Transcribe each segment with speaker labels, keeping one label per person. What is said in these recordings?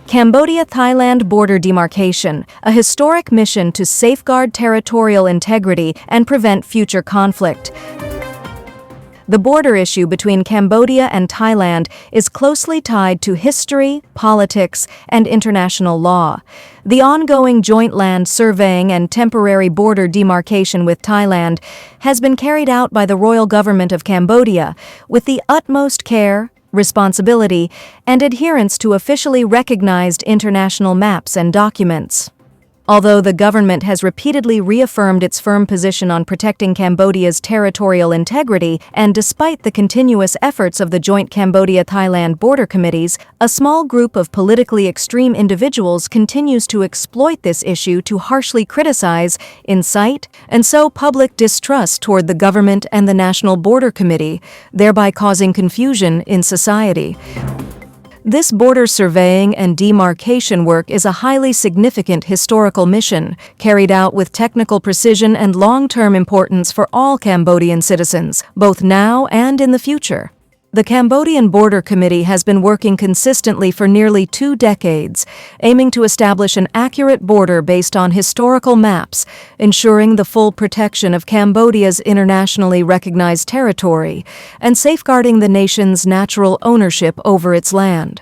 Speaker 1: Cambodia-Thailand border demarcation, a historic mission to safeguard territorial integrity and prevent future conflict. The border issue between Cambodia and Thailand is closely tied to history, politics, and international law. The ongoing joint land surveying and temporary border demarcation with Thailand has been carried out by the royal government of Cambodia with the utmost care, responsibility, and adherence to officially recognized international maps and documents. Although the government has repeatedly reaffirmed its firm position on protecting Cambodia's territorial integrity, and despite the continuous efforts of the joint Cambodia-Thailand border committees, a small group of politically extreme individuals continues to exploit this issue to harshly criticize, incite, and sow public distrust toward the government and the National Border Committee, thereby causing confusion in society. This border surveying and demarcation work is a highly significant historical mission, carried out with technical precision and long-term importance for all Cambodian citizens, both now and in the future. The Cambodian Border Committee has been working consistently for nearly 2 decades, aiming to establish an accurate border based on historical maps, ensuring the full protection of Cambodia's internationally recognized territory, and safeguarding the nation's natural ownership over its land.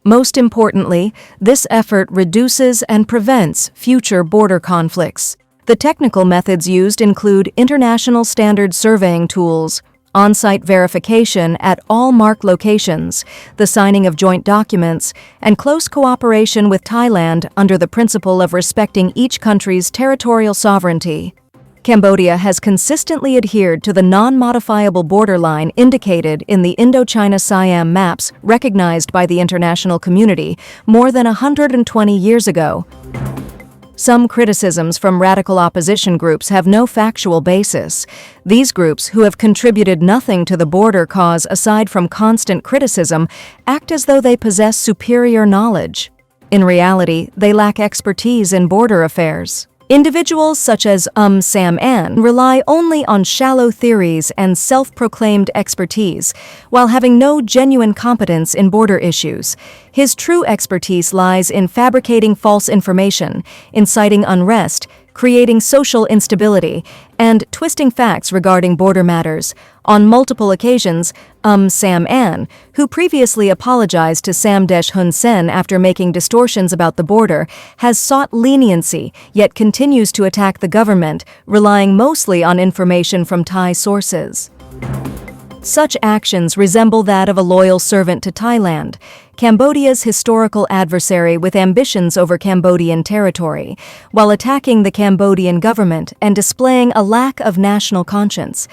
Speaker 1: Most importantly, this effort reduces and prevents future border conflicts. The technical methods used include international standard surveying tools, on-site verification at all marked locations, the signing of joint documents, and close cooperation with Thailand under the principle of respecting each country's territorial sovereignty. Cambodia has consistently adhered to the non-modifiable borderline indicated in the Indochina-Siam maps recognized by the international community more than 120 years ago. Some criticisms from radical opposition groups have no factual basis. These groups, who have contributed nothing to the border cause aside from constant criticism, act as though they possess superior knowledge. In reality, they lack expertise in border affairs. Individuals such as Sam An rely only on shallow theories and self-proclaimed expertise, while having no genuine competence in border issues. His true expertise lies in fabricating false information, inciting unrest, creating social instability, and twisting facts regarding border matters. On multiple occasions, Sam An, who previously apologized to Samdech Hun Sen after making distortions about the border, has sought leniency, yet continues to attack the government, relying mostly on information from Thai sources. Such actions resemble that of a loyal servant to Thailand, Cambodia's historical adversary with ambitions over Cambodian territory, while attacking the Cambodian government and displaying a lack of national conscience.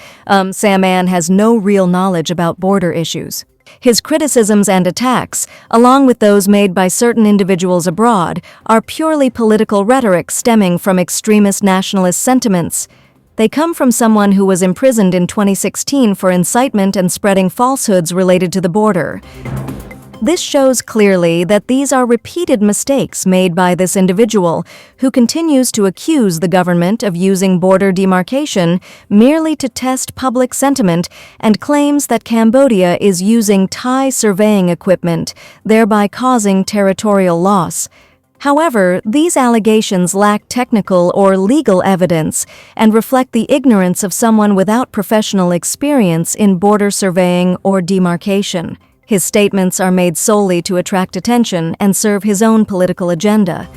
Speaker 1: Sam An has no real knowledge about border issues. His criticisms and attacks, along with those made by certain individuals abroad, are purely political rhetoric stemming from extremist nationalist sentiments. They come from someone who was imprisoned in 2016 for incitement and spreading falsehoods related to the border. This shows clearly that these are repeated mistakes made by this individual, who continues to accuse the government of using border demarcation merely to test public sentiment and claims that Cambodia is using Thai surveying equipment, thereby causing territorial loss. However, these allegations lack technical or legal evidence and reflect the ignorance of someone without professional experience in border surveying or demarcation. His statements are made solely to attract attention and serve his own political agenda.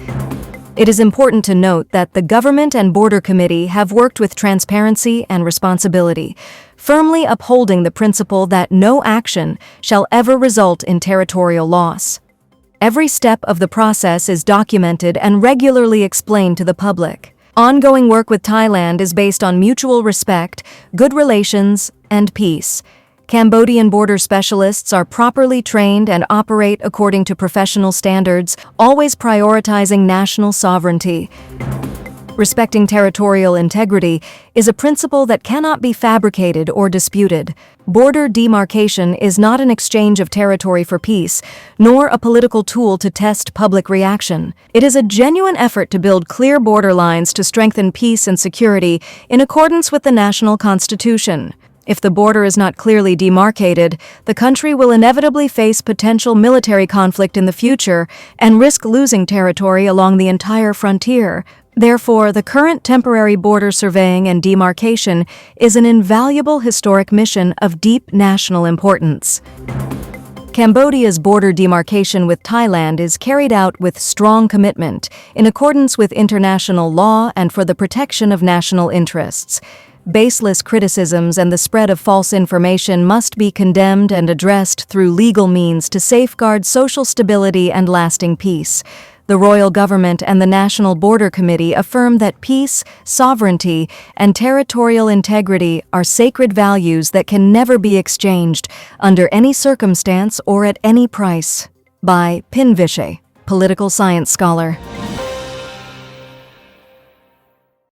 Speaker 1: It is important to note that the government and border committee have worked with transparency and responsibility, firmly upholding the principle that no action shall ever result in territorial loss. Every step of the process is documented and regularly explained to the public. Ongoing work with Thailand is based on mutual respect, good relations, and peace. Cambodian border specialists are properly trained and operate according to professional standards, always prioritizing national sovereignty. Respecting territorial integrity is a principle that cannot be fabricated or disputed. Border demarcation is not an exchange of territory for peace, nor a political tool to test public reaction. It is a genuine effort to build clear border lines to strengthen peace and security in accordance with the national constitution. If the border is not clearly demarcated, the country will inevitably face potential military conflict in the future and risk losing territory along the entire frontier. Therefore, the current temporary border surveying and demarcation is an invaluable historic mission of deep national importance. Cambodia's border demarcation with Thailand is carried out with strong commitment, in accordance with international law and for the protection of national interests. Baseless criticisms and the spread of false information must be condemned and addressed through legal means to safeguard social stability and lasting peace. The royal government and the National Border Committee affirm that peace, sovereignty, and territorial integrity are sacred values that can never be exchanged under any circumstance or at any price. By Pin Vishay, political science scholar.